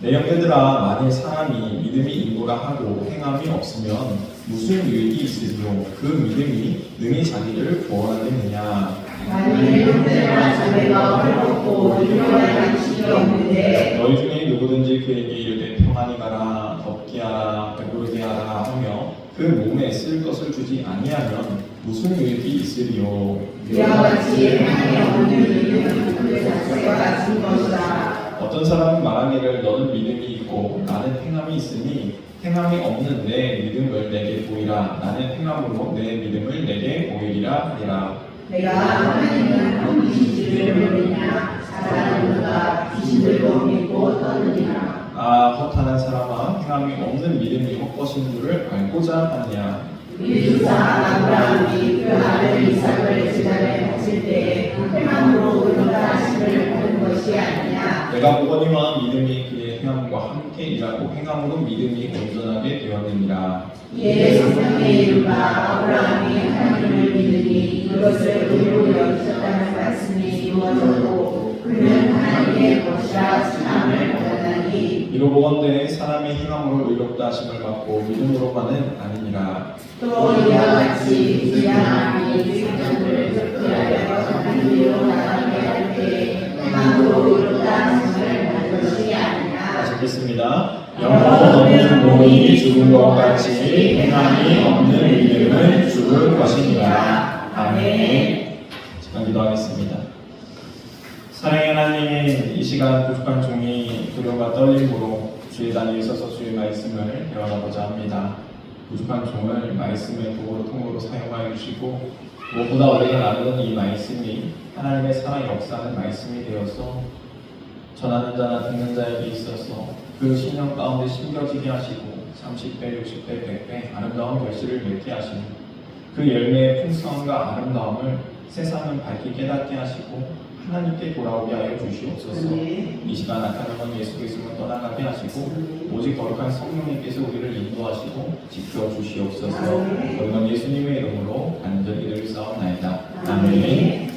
내 형제들아, 만일 사람이 믿음이 있노라 하고 행함이 없으면 무슨 유익이 있으리요? 그 믿음이 능히 자기를 구원하겠느냐? 만일 형제나 자매가 헐벗고 유명한 양식이 없는데 너희 중에 누구든지 그에게 이르되 평안히 가라, 덥게 하라, 배부르게 하라 하며 그 몸에 쓸 것을 주지 아니하면 무슨 유익이 있으리요? 이와 같이 행함이 없는 믿음은 그 자체가 죽은 것이다. 어떤 사람은 말하기를 너는 믿음이 있고 나는 행함이 있으니 행함이 없는 내 믿음을 내게 보이라. 나는 행함으로 내 믿음을 내게 보이리라 하니라. 내가 하나님은 헛이시지를 모르냐 사람은 누가 이시들도 믿고 떠느니라. 아, 헛하는 사람아, 행함이 없는 믿음이 헛것인 줄을 알고자 하느냐? 우리 조상 아브라함이 그 아들 이삭을 제단에 바칠 때에 행함으로 의롭다 하심을 받은 것이 아니냐. 내가 보거니와 믿음이 그의 행함과 함께 일하고 행함으로 믿음이 온전하게 되었느니라. 이에 성경에 이르바 아브라함이 하나님을 믿으니 이것을 의로 여기셨다는 말씀이 이루어졌고 그는 하나님의 것이라 칭함을 받았나니. 이로 보건대 사람이 행함으로 의롭다 하심을 받고 믿음으로만은 아니니라. 또 이와 같이 미련함이 생존을 득하여 하나님으로 나가게 할 때에 행함으로 의롭다 하심을 받은 것이 아니라. 읽겠습니다. 영혼 없는 몸이 죽은 것 같이 행함이 없는 믿음은 죽을 것이니라. 아멘. 잠깐 기도하겠습니다. 사랑의 하나님, 이 시간 부족한 종이 두려움과 떨림으로 주의 단에 있어서 주의 말씀을 배워나고자 합니다. 부족한 종을 말씀의 도구로 통로로 사용하여 주시고 무엇보다 우리가 나누는 이 말씀이 하나님의 사랑의 역사하는 말씀이 되어서 전하는 자나 듣는 자에게 있어서 그 신령 가운데 심겨지게 하시고 30배, 60배, 100배 아름다운 결실을 맺게 하시는 그 열매의 풍성함과 아름다움을 세상은 밝게 깨닫게 하시고 하나님께 돌아오게 하여 주시옵소서. 이 시간 악한 영혼 예수 그리스도를 떠나가게 하시고 오직 거룩한 성령님께서 우리를 인도하시고 지켜주시옵소서. 거룩한 예수님의 이름으로 간절히 기도드리옵나이다. 아멘.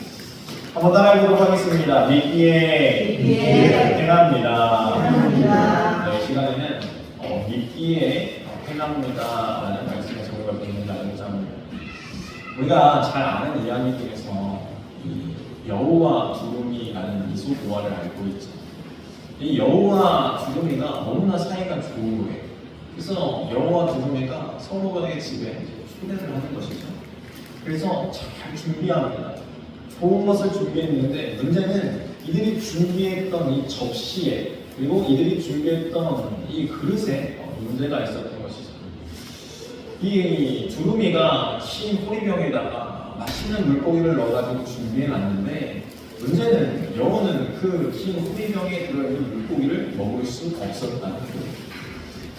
한번 따라해보도록 하겠습니다. 믿기에 행합니다. 이 시간에는 믿기에 행합니다라는 말씀의 제목을 보는다는 합니다. 우리가 잘 아는 이야기 중에서 여우와 두루미라는 이솝우화를 알고 있죠. 이 여우와 두루미가 너무나 사이가 좋은 거예요. 그래서 여우와 두루미가 서로의 집에 초대를 하는 것이죠. 그래서 잘 준비합니다. 좋은 것을 준비했는데 문제는 이들이 준비했던 이 접시에 그리고 이들이 준비했던 이 그릇에 문제가 있었던 것이죠. 이 두루미가 흰 호리병에다가 맛있는 물고기를 넣어가지고 준비해놨는데 문제는 여우는 그 흰 호리병에 들어있는 물고기를 먹을 수 없었다는 거예요.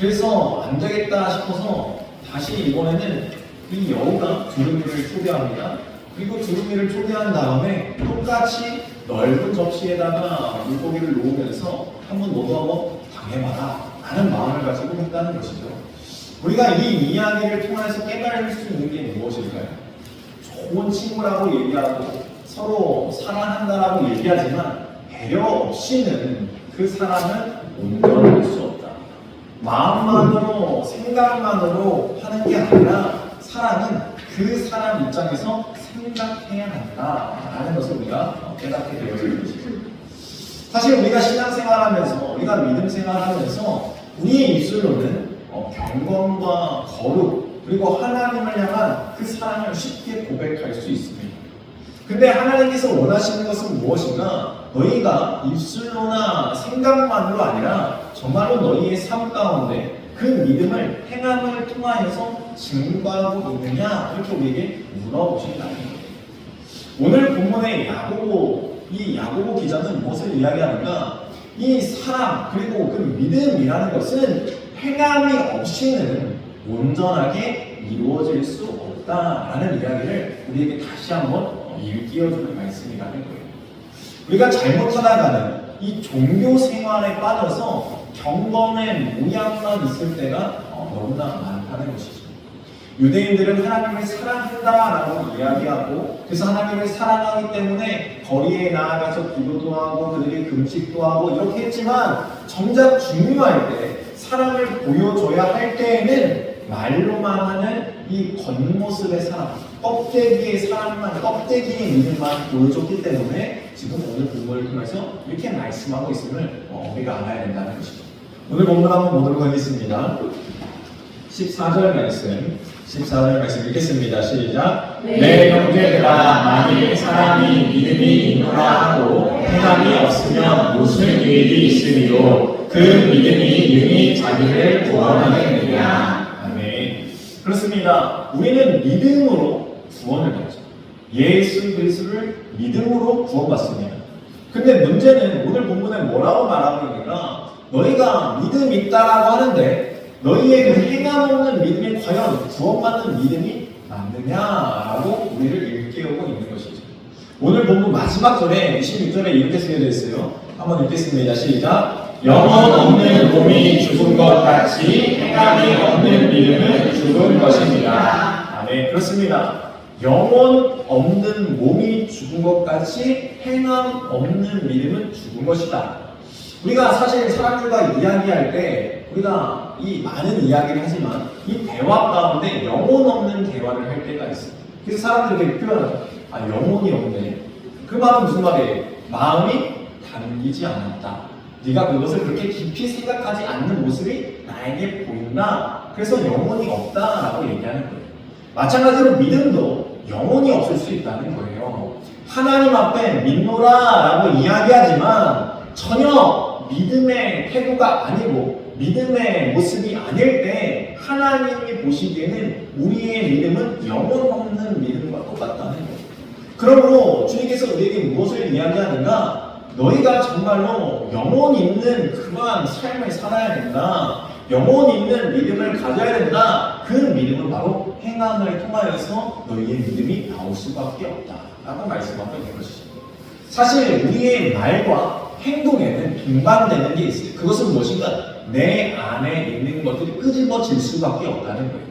그래서 안 되겠다 싶어서 다시 이번에는 이 여우가 두루미를 초대합니다. 그리고 두루미를 초대한 다음에 똑같이 넓은 접시에다가 물고기를 놓으면서 한번 너도 한번 당해봐라 라는 마음을 가지고 했다는 것이죠. 우리가 이 이야기를 통해서 깨달을 수 있는 게 무엇일까요? 좋은 친구라고 얘기하고 서로 사랑한다라고 얘기하지만 배려 없이는 그 사람은 온전할 수 없다. 마음만으로 생각만으로 하는 게 아니라 사랑은 그 사람 입장에서 생각해야 한다라는 것을 우리가 깨닫게 되어 있는 것이죠. 사실 우리가 신앙생활하면서 우리가 믿음생활하면서 우리의 입술로는 경건과 거룩 그리고 하나님을 향한 그 사랑을 쉽게 고백할 수 있습니다. 근데 하나님께서 원하시는 것은 무엇인가? 너희가 입술로나 생각만으로 아니라 정말로 너희의 삶 가운데 그 믿음을 행함을 통하여서 증거하고 있느냐? 이렇게 우리에게 물어보신다는 거예요. 오늘 본문의 야고보 기자는 무엇을 이야기하는가? 이 사랑 그리고 그 믿음이라는 것은 행함이 없이는 온전하게 이루어질 수 없다라는 이야기를 우리에게 다시 한번 일깨워주는 말씀이라는 거예요. 우리가 잘못하다가는 이 종교 생활에 빠져서 경건의 모양만 있을 때가 너무나 많다는 것이죠. 유대인들은 하나님을 사랑한다라고 이야기하고 그래서 하나님을 사랑하기 때문에 거리에 나아가서 기도도 하고 그들이 금식도 하고 이렇게 했지만 정작 중요할 때 사랑을 보여줘야 할 때에는 말로만 하는 이 겉모습의 사랑, 껍데기의 사랑만, 껍데기의 믿음만 보여줬기 때문에 지금 오늘 본문을 통해서 이렇게 말씀하고 있음을 우리가 알아야 된다는 것이죠. 오늘 본문 한번 보도록 하겠습니다. 14절 말씀 읽겠습니다. 시작. 내 형제들아 만일 사람이 믿음이 있노라 하고 행함이 없으면 무슨 유익이 있으리요 그 믿음이 능히 자기를 구원하겠느냐. 아멘. 그렇습니다. 우리는 믿음으로 구원을 받죠. 예수 그리스도를 믿음으로 구원받습니다. 근데 문제는 오늘 본문에 뭐라고 말하고 있느냐, 너희가 믿음 있다라고 하는데 너희의 그 행함 없는 믿음이 과연 구원받는 믿음이 맞느냐라고 우리를 일깨우고 있는 것이죠. 오늘 본문 마지막 절에 26절에 이렇게 쓰여져 있어요. 한번 읽겠습니다. 시작. 영혼 없는 몸이 죽은 것 같이 행함이 없는 믿음은 죽은 것입니다. 아멘. 그렇습니다. 영혼 없는 몸이 죽은 것 같이 행함 없는 믿음은 죽은 것이다. 우리가 사실 사람들과 이야기할 때 우리가 이 많은 이야기를 하지만 이 대화 가운데 영혼 없는 대화를 할 때가 있어요. 그래서 사람들이 이렇게 표현하죠. 아, 영혼이 없네. 그 말은 무슨 말이에요? 마음이 담기지 않았다. 네가 그것을 그렇게 깊이 생각하지 않는 모습이 나에게 보인다. 그래서 영혼이 없다라고 얘기하는 거예요. 마찬가지로 믿음도 영혼이 없을 수 있다는 거예요. 하나님 앞에 믿노라라고 이야기하지만 전혀 믿음의 태도가 아니고 믿음의 모습이 아닐 때 하나님이 보시기에는 우리의 믿음은 영혼 없는 믿음과 똑같다는 거예요. 그러므로 주님께서 우리에게 무엇을 이야기하는가? 너희가 정말로 영혼 있는 그러한 삶을 살아야 된다. 영혼 있는 믿음을 가져야 된다. 그 믿음은 바로 행함을 통하여서 너희의 믿음이 나올 수밖에 없다. 라고 말씀하고 있는 것이죠. 사실 우리의 말과 행동에는 동반되는 게 있어요. 그것은 무엇인가? 내 안에 있는 것들이 끄집어질 수밖에 없다는 거예요.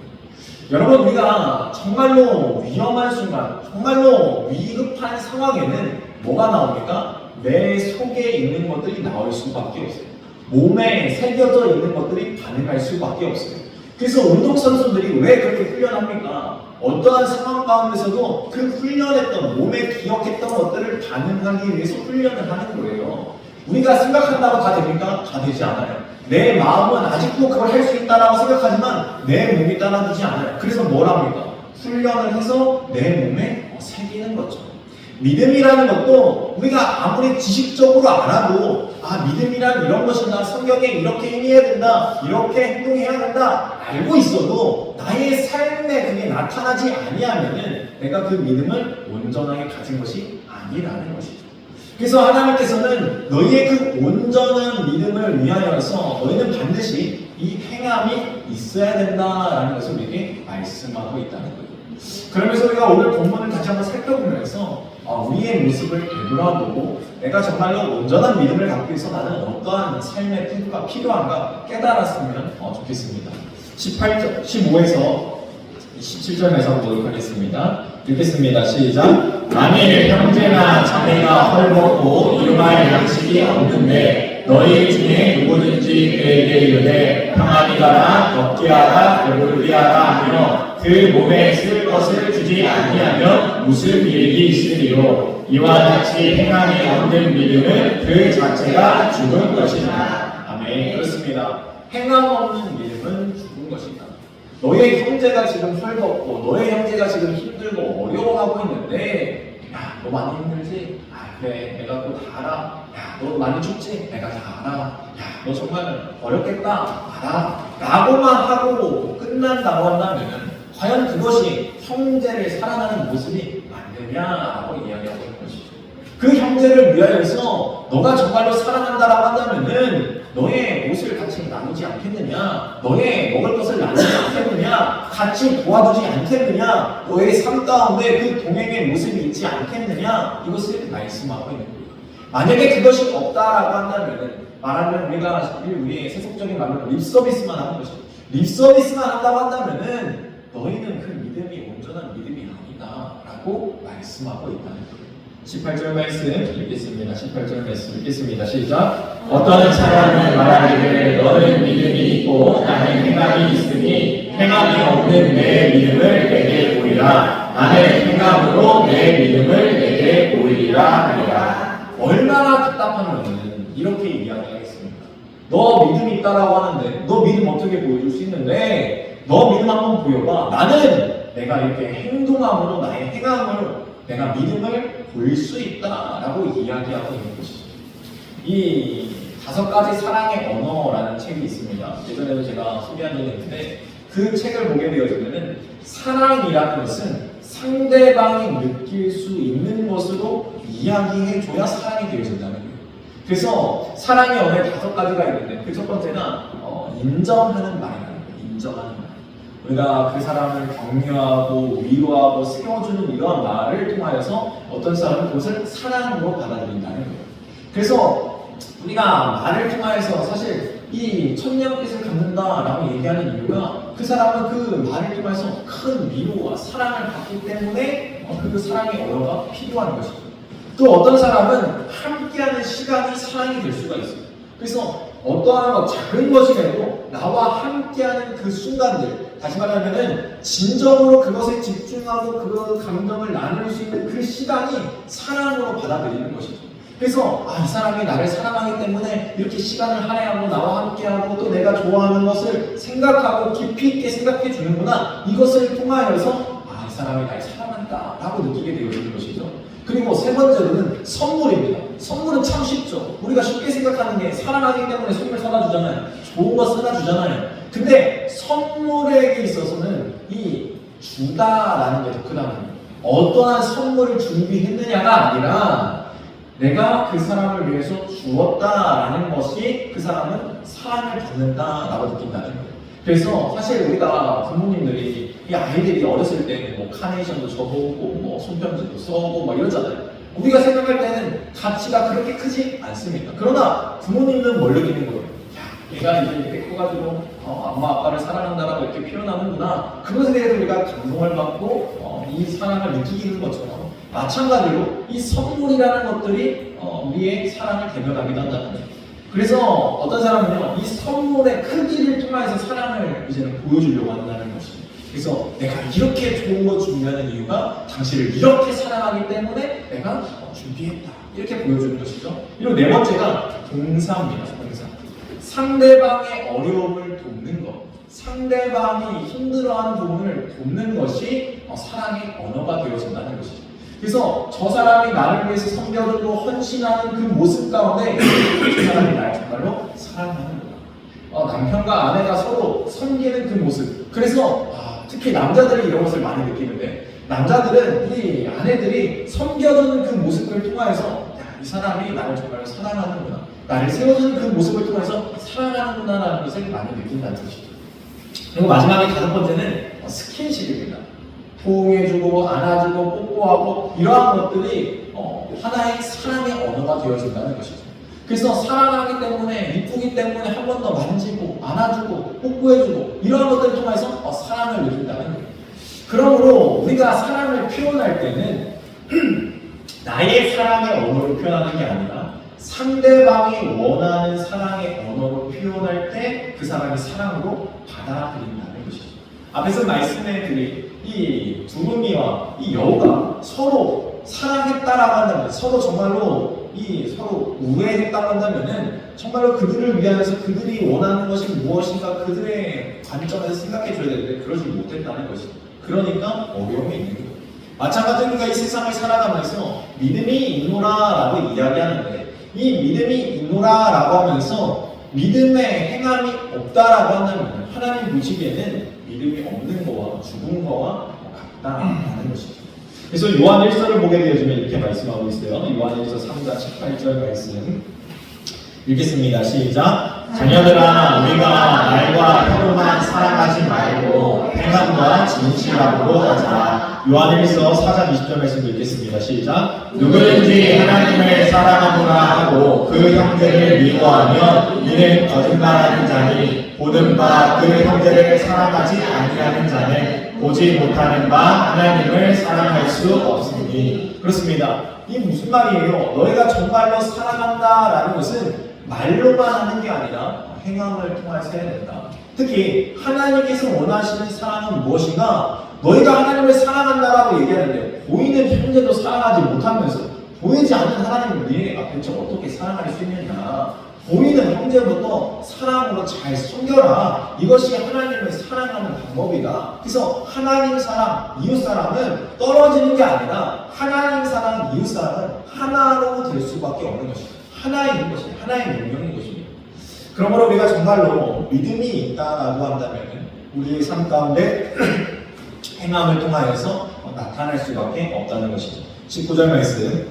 여러분, 우리가 정말로 위험한 순간, 정말로 위급한 상황에는 뭐가 나옵니까? 내 속에 있는 것들이 나올 수밖에 없어요. 몸에 새겨져 있는 것들이 반응할 수밖에 없어요. 그래서 운동선수들이 왜 그렇게 훈련합니까? 어떠한 상황 가운데서도 그 훈련했던, 몸에 기억했던 것들을 반응하기 위해서 훈련을 하는 거예요. 우리가 생각한다고 다 됩니까? 다 되지 않아요. 내 마음은 아직도 그걸 할 수 있다라고 생각하지만 내 몸이 따라주지 않아요. 그래서 뭘 합니까? 훈련을 해서 내 몸에 새기는 거죠. 믿음이라는 것도 우리가 아무리 지식적으로 알아도 믿음이란 이런 것이다, 성경에 이렇게 행해야 된다, 이렇게 행동해야 된다 알고 있어도 나의 삶에 그게 나타나지 아니하면은 내가 그 믿음을 온전하게 가진 것이 아니라는 것이죠. 그래서 하나님께서는 너희의 그 온전한 믿음을 위하여서 너희는 반드시 이 행함이 있어야 된다라는 것을 우리에게 말씀하고 있다는 거예요. 그러면서 우리가 오늘 본문을 다시 한번 살펴보면서 우리의 모습을 되돌아보고 내가 정말로 온전한 믿음을 갖기 위해서 나는 어떠한 삶의 태도가 필요한가 깨달았으면 좋겠습니다. 18절, 15에서 17절에서 보도록 하겠습니다. 읽겠습니다. 시작. 만일 형제나 자매가 헐벗고 이름할 양식이 없는데 너희 중에 누구든지 그에게 이르되 평안히 가라, 먹게 하라, 배부르게 하라 하며 그 몸에 쓸 것을 주지 아니하면 무슨 유익이 있으리요. 이와 같이 행함이 없는 믿음은 그 자체가 죽은 것이다. 아멘. 그렇습니다. 행함 없는 믿음은 죽은 것이다. 너의 형제가 지금 헐벗고 너의 형제가 지금 힘들고 어려워하고 있는데 야, 너 많이 힘들지? 그래, 내가 또 다 알아. 야, 너 많이 춥지? 내가 다 알아. 야, 너 정말 어렵겠다. 알아. 라고만 하고 끝난다고 한다면 과연 그것이 형제를 사랑하는 모습이 맞느냐라고 이야기하고 있는 것이죠. 그 형제를 위하여서 너가 정말로 사랑한다라고 한다면은 너의 옷을 같이 나누지 않겠느냐, 너의 먹을 것을 나누지 않겠느냐, 같이 도와주지 않겠느냐, 너의 삶 가운데 그 동행의 모습이 있지 않겠느냐, 이것을 말씀하고 있는 거예요. 만약에 그것이 없다라고 한다면은 말하면 우리의 세속적인 말로 립서비스만 하는 것이죠. 립서비스만 한다고 한다면은 너희는 그 믿음이 온전한 믿음이 아니다라고 말씀하고 있다는 거예요. 18절 말씀 읽겠습니다. 18절 말씀 읽겠습니다. 시작. 어떤 사람이 말하기를 너는 믿음이 있고 나는 행함이 있으니 행함이 없는 내 믿음을 내게 보이라. 나는 행함으로 내 믿음을 내게 보이리라 하리라. 얼마나 답답하면 이렇게 이야기하겠습니까? 너 믿음 있다라고 하는데 너 믿음 어떻게 보여줄 수 있는데 너 믿음 한번 보여봐. 나는 내가 이렇게 행동함으로 나의 행함으로 내가 믿음을 보일 수 있다라고 이야기하고 있는 것이죠. 이 5가지 사랑의 언어라는 책이 있습니다. 예전에도 제가 소개한 적이 있는데 그 책을 보게 되어지면은 사랑이라는 것은 상대방이 느낄 수 있는 것으로 이야기해줘야 사랑이 되어진다는 거예요. 그래서 사랑의 언어에 5가지가 있는데 그 첫 번째는 인정하는 말이라는 거예요. 인정하는 말. 우리가 그 사람을 격려하고 위로하고 세워주는 이러한 말을 통하여서 어떤 사람은 그것을 사랑으로 받아들인다는 거예요. 그래서 우리가 말을 통하여서 사실 이 천년빛을 갖는다라고 얘기하는 이유가 그 사람은 그 말을 통해서 큰 위로와 사랑을 받기 때문에 그 사랑의 언어가 필요한 것이죠. 또 어떤 사람은 함께하는 시간이 사랑이 될 수가 있어요. 그래서 어떠한 작은 것이라도 나와 함께하는 그 순간들, 다시 말하면은 진정으로 그것에 집중하고 그 감정을 나눌 수 있는 그 시간이 사랑으로 받아들이는 것이죠. 그래서 이 사람이 나를 사랑하기 때문에 이렇게 시간을 할애하고 나와 함께하고 또 내가 좋아하는 것을 생각하고 깊이 있게 생각해 주는구나. 이것을 통하여서 이 사람이 날 사랑한다 라고 느끼게 되어지는 것이죠. 그리고 세 번째로는 선물입니다. 선물은 참 쉽죠. 우리가 쉽게 생각하는 게 사랑하기 때문에 선물 사다 주잖아요. 좋은 거 사다 주잖아요. 근데 선물에게 있어서는 이 주다라는 게 더 크다는 거예요. 어떠한 선물을 준비했느냐가 아니라 내가 그 사람을 위해서 주었다라는 것이 그 사람은 사랑을 받는다라고 느낀다는 거예요. 그래서 사실 우리가 부모님들이 이 아이들이 어렸을 때는 뭐 카네이션도 줘보고 뭐 손편지도 써보고 막 이러잖아요. 우리가 생각할 때는 가치가 그렇게 크지 않습니다. 그러나 부모님은 뭘 느끼는 거예요? 얘가 이제 이렇게 커가지고 엄마 아빠를 사랑한다라고 이렇게 표현하는구나. 그것에 대해서 우리가 감동을 받고 이 사랑을 느끼는 것처럼 마찬가지로 이 선물이라는 것들이 우리의 사랑을 대변하기도 한다는 거예요. 그래서 어떤 사람은요, 이 선물의 크기를 통해서 사랑을 이제는 보여주려고 한다는 것이죠. 그래서 내가 이렇게 좋은 거 준비하는 이유가 당신을 이렇게 사랑하기 때문에 내가 준비했다. 이렇게 보여주는 것이죠. 그리고 네 번째가 동사입니다. 동사. 상대방의 어려움을 돕는 것. 상대방이 힘들어하는 부분을 돕는 것이 사랑의 언어가 되어진다는 것이죠. 그래서 저 사람이 나를 위해서 섬겨주고 헌신하는 그 모습 가운데 그 사람이 나를 정말로 사랑하는구나. 남편과 아내가 서로 섬기는 그 모습. 그래서 특히 남자들이 이런 것을 많이 느끼는데 남자들은 이 아내들이 섬겨주는 그 모습을 통해서 이 사람이 나를 정말로 사랑하는구나. 나를 세워주는 그 모습을 통해서 사랑하는구나라는 것을 많이 느낀다는 것이죠. 그리고 마지막에 5번째는 스킨십입니다. 포옹해주고 안아주고 뽀뽀하고 이러한 것들이 하나의 사랑의 언어가 되어진다는 것이죠. 그래서 사랑하기 때문에 이쁘기 때문에 한 번 더 만지고 안아주고 뽀뽀해주고 이러한 것들을 통해서 사랑을 느낀다는 거예요. 그러므로 우리가 사랑을 표현할 때는 나의 사랑의 언어로 표현하는 게 아니라 상대방이 원하는 사랑의 언어로 표현할 때 그 사람이 사랑으로 받아들인다는 것이죠. 앞에서 말씀해 드린 이 두루미와 이 여우가 서로 사랑했다라고 한다면, 서로 정말로 서로 우애했다고 한다면은 정말로 그들을 위하여서 그들이 원하는 것이 무엇인가 그들의 관점에서 생각해 줘야 되는데 그러지 못했다는 것이죠. 그러니까 어려움이 있는 거예요. 마찬가지로 우리가 이 세상을 살아가면서 믿음이 있노라라고 이야기하는데 이 믿음이 있노라라고 하면서 믿음의 행함이 없다라고 한다면 하나님 보시기에는 믿음이 없는 거와 죽은 거와 같다라는 것이죠. 그래서 요한 1서를 보게 되어지면 이렇게 말씀하고 있어요. 요한 1서 3장 18절 말씀 읽겠습니다. 시작. 자녀들아, 우리가 말과 혀로만 살아가지 말고 행함과 진실함으로 하자. 요한일서 4장 20절 말씀 읽겠습니다. 시작. 누구든지 하나님을 사랑하노라 하고 그 형제를 미워하면 이는 거짓말하는 자니 보는 바 그 형제를 사랑하지 아니하는 자는 보지 못하는 바 하나님을 사랑할 수 없으니. 그렇습니다. 이 무슨 말이에요? 너희가 정말로 사랑한다라는 것은 말로만 하는 게 아니라 행함을 통해서 해야 된다. 특히 하나님께서 원하시는 사랑은 무엇인가? 너희가 하나님을 사랑한다라고 얘기하는데 보이는 형제도 사랑하지 못하면서 보이지 않는 하나님을 네 앞에 어떻게 사랑할 수 있느냐? 보이는 형제부터 사랑으로 잘 섬겨라. 이것이 하나님을 사랑하는 방법이다. 그래서 하나님 사랑, 이웃 사랑은 떨어지는 게 아니라 하나님 사랑, 이웃 사랑은 하나로 될 수밖에 없는 것이다. 하나인 것이다. 하나의 명령인 것입니다. 그러므로 우리가 정말로 믿음이 있다라고 한다면 우리의 삶 가운데 행함을 통하여서 나타날 수밖에 없다는 것이죠. 19절 말씀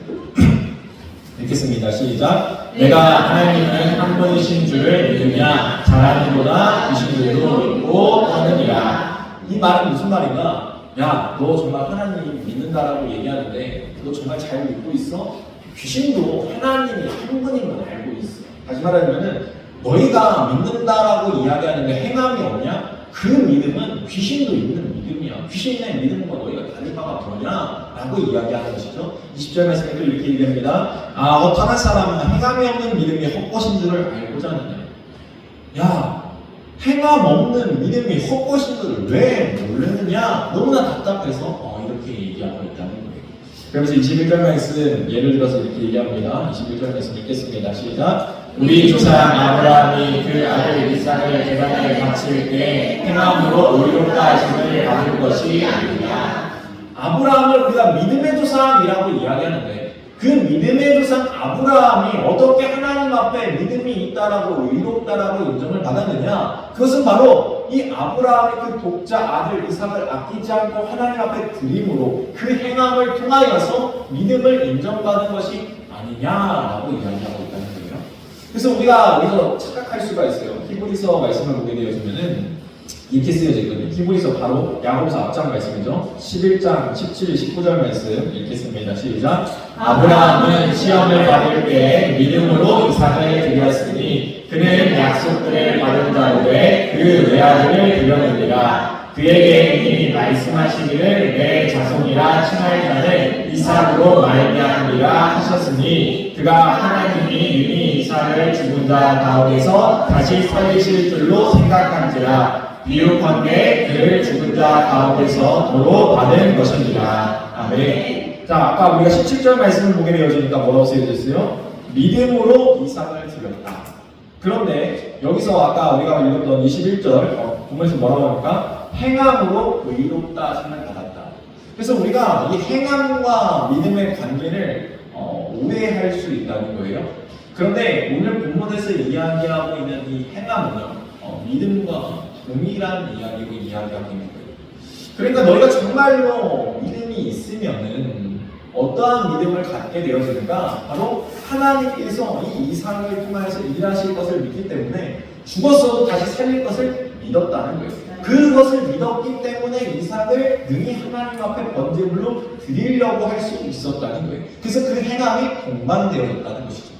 읽겠습니다. 시작. 내가 하나님은 한 분이신 줄을 믿으냐 잘하는보다 귀신들도 믿고 하느니라. 이 말은 무슨 말인가? 야, 너 정말 하나님 믿는다라고 얘기하는데 너 정말 잘 믿고 있어? 귀신도 하나님이 한 분임을 알고 있어. 다시 말하면은 너희가 믿는다라고 이야기하는데 행함이 없냐? 그 믿음은 귀신도 있는 믿음이야. 귀신의 믿음과 너희가 다를 바가 뭐냐? 라고 이야기하는 것이죠. 20절 말씀에 또 이렇게 얘기합니다. 어떠한 사람은 행함이 없는 믿음이 헛것인 줄을 알고자 하느냐? 야, 행함 없는 믿음이 헛것인 줄을 왜 모르느냐? 너무나 답답해서 이렇게 얘기하고 있다는 거예요. 그러면서 21절 말씀 예를 들어서 이렇게 얘기합니다. 21절 말씀 읽겠습니다. 시작. 우리 조상 아브라함이 그 아들 이삭을 제단에 바칠 때 행함으로 의롭다 하심을 받은 것이 아니냐. 아브라함을 우리가 믿음의 조상이라고 이야기하는데 그 믿음의 조상 아브라함이 어떻게 하나님 앞에 믿음이 있다라고 의롭다라고 인정을 받았느냐. 그것은 바로 이 아브라함의 그 독자 아들 이삭을 아끼지 않고 하나님 앞에 드림으로 그 행함을 통하여서 믿음을 인정받은 것이 아니냐라고 이야기하고 있다는 거예요. 그래서 우리가 여기서 착각할 수가 있어요. 히브리서 말씀을 보게 되어지면은 이렇게 쓰여져 있거든요. 히브리서 바로 야고보서 앞장 말씀이죠. 11장 17, 19절 말씀 읽겠습니다. 시작. 아브라함은 시험을 받을 때 믿음으로 이삭을 드렸으니 그는 약속들을 받은 자로되 그 외아들을 드렸느니라. 그에게 이미 말씀하시기를 내 자손이라 칭할 자는 이삭으로 말미암으리라 하셨으니 그가 하나님이 이미 이삭을 죽은 자 가운데서 다시 살리실 줄로 생각한지라. 비유컨대 그를 죽은 자 가운데서 도로 받은 것입니다. 아멘. 자, 아까 우리가 17절 말씀을 보게 되어지니까 뭐라고 쓰여졌어요? 믿음으로 이삭을 드렸다. 그런데 여기서 아까 우리가 읽었던 21절 보면서 뭐라고 합니까? 행함으로 의롭다 하심을 받았다. 그래서 우리가 이 행함과 믿음의 관계를 오해할 수 있다는 거예요. 그런데 오늘 본문에서 이야기하고 있는 이 행함은요, 믿음과 동일한 이야기고 이야기하고 있는 거예요. 그러니까 너희가 정말로 믿음이 있으면은 어떠한 믿음을 갖게 되어지는가? 바로 하나님께서 이 이삭을 통해서 일하실 것을 믿기 때문에 죽었어도 다시 살릴 것을 믿었다는 거예요. 그것을 믿었기 때문에 이삭을 능히 하나님 앞에 번제물로 드리려고 할 수 있었다는 거예요. 그래서 그 행함이 동반되어졌다는 것이죠.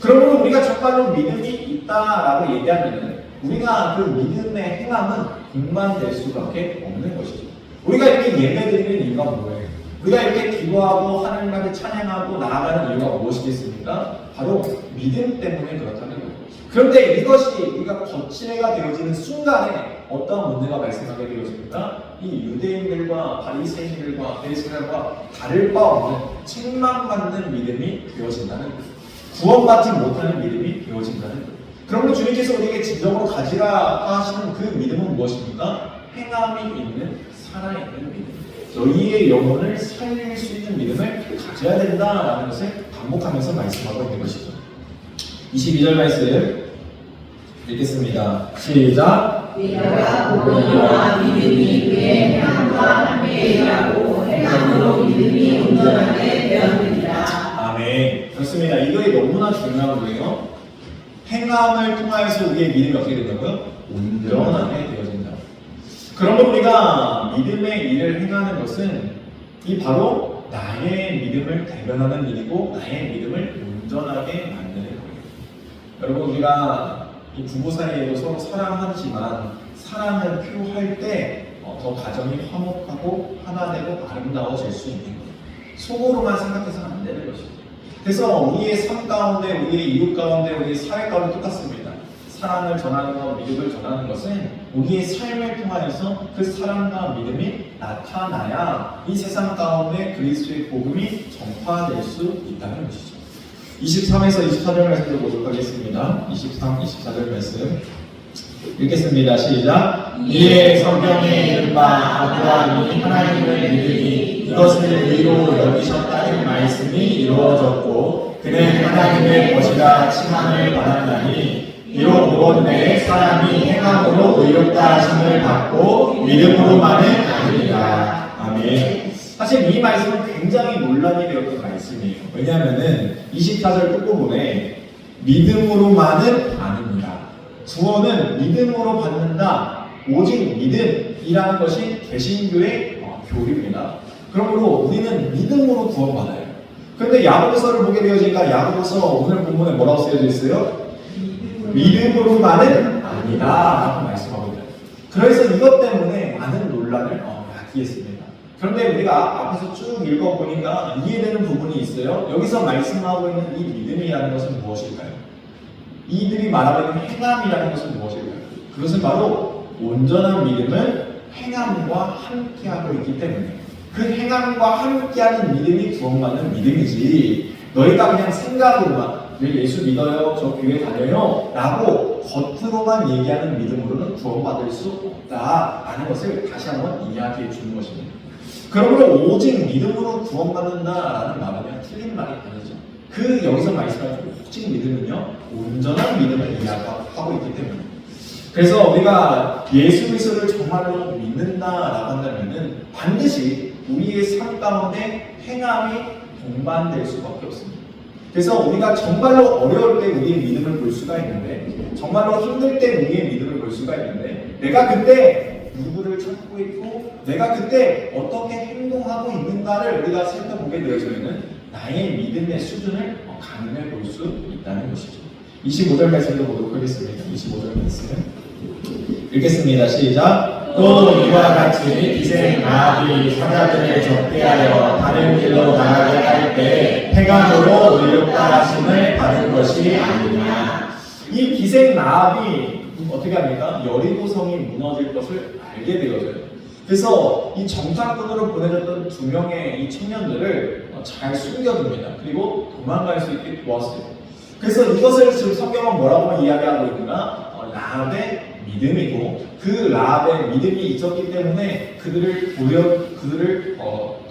그러므로 우리가 정말로 믿음이 있다라고 얘기하면은 우리가 그 믿음의 행함은 동반될 수밖에 없는 것이죠. 우리가 이렇게 예배드리는 이유가 뭐예요? 우리가 이렇게 기도하고 하나님 앞에 찬양하고 나아가는 이유가 무엇이겠습니까? 바로 믿음 때문에 그렇다는 거예요. 그런데 이것이 우리가 거치가 되어지는 순간에 어떤 문제가 발생하게 되어집니까? 이 유대인들과 바리새인들과 바리새인들과 다를 바 없는 책망받는 믿음이 되어진다는 거예요. 구원받지 못하는 믿음이 되어진다는 거예요. 그러므로 주님께서 우리에게 진정으로 가지라 하시는 그 믿음은 무엇입니까? 행함이 있는 살아있는 믿음. 너희의 영혼을 살릴 수 있는 믿음을 가져야 된다라는 것을 반복하면서 말씀하고 있는 것이죠. 22절 말씀 읽겠습니다. 시작. 너희가 복음과 믿음이 그의 행함과 함께 일하고 행함으로 믿음이 온전하게 되었느니라. 아멘. 그렇습니다. 이거에 너무나 중요한 거예요. 행함을 통하여서 우리의 믿음이 어떻게 된다고요? 온전하게 되어진다. 그러므로 우리가 믿음의 일을 행하는 것은 이 바로 나의 믿음을 대변하는 일이고 나의 믿음을 온전하게 만드는 거예요. 여러분 우리가 이 부부 사이에도 서로 사랑하지만 사랑을 표할 때 더 가정이 화목하고 하나 되고 아름다워질 수 있는 거예요. 속으로만 생각해서는 안 되는 것이죠. 그래서 우리의 삶 가운데, 우리의 이웃 가운데, 우리의 사회 가운데 똑같습니다. 사랑을 전하는 것, 믿음을 전하는 것은 우리의 삶을 통하여서 그 사랑과 믿음이 나타나야 이 세상 가운데 그리스도의 복음이 전파될 수 있다는 것이죠. 23에서 24절 말씀을 보도록 하겠습니다. 23, 24절 말씀 읽겠습니다. 시작. 이에 성경에 이른 바 아브라함이 하나님을 믿으니 이것을 의로 여기셨다는 말씀이 이루어졌고 그는 하나님의 것이라 칭함을 받았나니 이로 보건대 사람이 행함으로 의롭다 하심을 받고 믿음으로만은 아니라. 아멘. 사실 이 말씀은 굉장히 논란이 되었던 말씀이에요. 왜냐하면은 24절 끝부분에 믿음으로만은 아닙니다. 구원은 믿음으로 받는다. 오직 믿음이라는 것이 개신교의 교리입니다. 그러므로 우리는 믿음으로 구원받아요. 그런데 야고보서를 보게 되어지니까 야고보서 오늘 본문에 뭐라고 쓰여져 있어요? 믿음으로만은 아니다 라고 말씀하고 있어요. 그래서 이것 때문에 많은 논란을 야기했습니다. 그런데 우리가 앞에서 쭉 읽어보니까 이해되는 부분이 있어요. 여기서 말씀하고 있는 이 믿음이라는 것은 무엇일까요? 이들이 말하고 있는 행함이라는 것은 무엇일까요? 그것은 바로 온전한 믿음은 행함과 함께하고 있기 때문에 그 행함과 함께하는 믿음이 구원받는 믿음이지 너희가 그냥 생각으로만 예수 믿어요, 저 교회 다녀요 라고 겉으로만 얘기하는 믿음으로는 구원받을 수 없다라는 것을 다시 한번 이야기해 주는 것입니다. 그러므로 오직 믿음으로 구원받는다라는 말은 그냥 틀린 말이 아니죠. 그 여기서 말씀하는 오직 믿음은요 온전한 믿음을 이야기하고 있기 때문에 그래서 우리가 예수 그리스도를 정말로 믿는다라고 한다면은 반드시 우리의 삶 가운데 행함이 동반될 수밖에 없습니다. 그래서 우리가 정말로 어려울 때 우리의 믿음을 볼 수가 있는데 정말로 힘들 때 우리의 믿음을 볼 수가 있는데 내가 그때 누구를 찾고 있고 내가 그때 어떻게 행동하고 있는가를 우리가 살펴보게 되어서는 나의 믿음의 수준을 가늠해 볼 수 있다는 것이죠. 25절 말씀을 보도록 하겠습니다. 25절 말씀 읽겠습니다. 시작. 또 이와 같이 기생 라합이 사자들을 적대하여 다른 길로 나가게 할 때 행함으로 의롭다 하심을 받은 것이 아니냐. 이 기생 라합이 어떻게 합니까? 여리고성이 무너질 것을 알게 되어져요. 그래서 이 정탐꾼으로 보내졌던 2명의 이 청년들을 잘 숨겨줍니다. 그리고 도망갈 수 있게 도왔어요. 그래서 이것을 지금 성경은 뭐라고 이야기하고 있느냐? 라합의 믿음이고 그 라합의 믿음이 있었기 때문에 그들을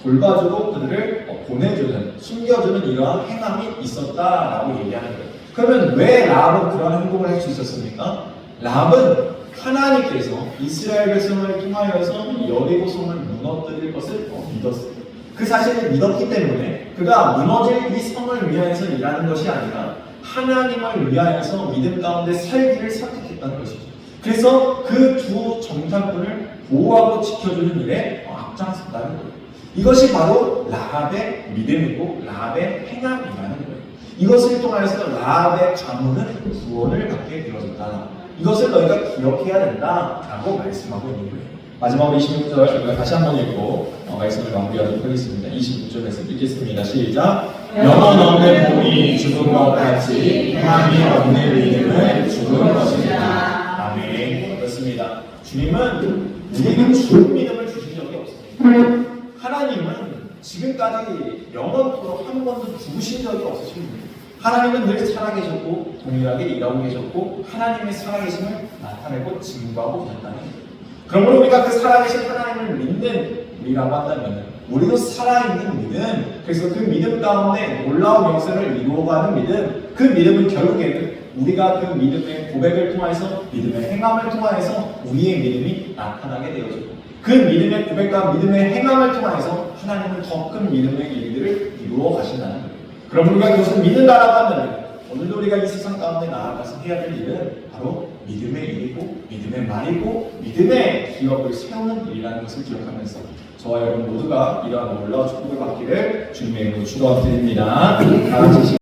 돌봐주고 그들을 보내주는 숨겨주는 이러한 행함이 있었다라고 얘기하는 거예요. 그러면 왜 라합은 그런 행동을 할 수 있었습니까? 라합은 하나님께서 이스라엘 백성을 통하여서 여리고성을 무너뜨릴 것을 믿었어요. 그 사실을 믿었기 때문에 그가 무너질 이 성을 위하여서 일하는 것이 아니라 하나님을 위하여서 믿음 가운데 살기를 선택했다는 것이죠. 그래서 그 두 정탐꾼을 보호하고 지켜주는 일에 앞장섰다는 거예요. 이것이 바로 라합의 믿음이고 라합의 행함이라는 거예요. 이것을 통하여서 라합의 가문은 구원을 받게 되어졌다. 이것을 너희가 기억해야 된다라고 말씀하고 있는 거예요. 마지막으로 26절 저희가 다시 한번 읽고 말씀을 마무리하도록 하겠습니다. 26절 말씀 읽겠습니다. 시작. 영혼 없는 몸이 죽은 것 같이 행함이 없는 믿음은 죽은 것입니다. 아멘. 그렇습니다. 주님은 우리에게 죽은 믿음을 주신 적이 없습니다. 하나님은 지금까지 영원토록 한 번도 죽으신 적이 없으십니다. 하나님은 늘 살아계셨고 동일하게 일하고 계셨고 하나님의 살아계심을 나타내고 증거하고 계셨다는 거예요. 그러므로 우리가 그 살아계신 하나님을 믿는 우리라고 한다면 우리도 살아있는 믿음, 그래서 그 믿음 가운데 놀라운 역사를 이루어가는 믿음, 그 믿음은 결국에는 우리가 그 믿음의 고백을 통해서 믿음의 행함을 통해서 우리의 믿음이 나타나게 되어지고 그 믿음의 고백과 믿음의 행함을 통해서 하나님은 더 큰 믿음의 일들을 이루어 가신다는 거예요. 그럼 우리가 그것을 믿는다라고 한다면 오늘도 우리가 이 세상 가운데 나아가서 해야 될 일은 바로 믿음의 일이고 믿음의 말이고 믿음의 기업을 세우는 일이라는 것을 기억하면서 저와 여러분 모두가 이러한 놀라운 축복을 받기를 주님의 이름으로 축원드립니다. 다 같이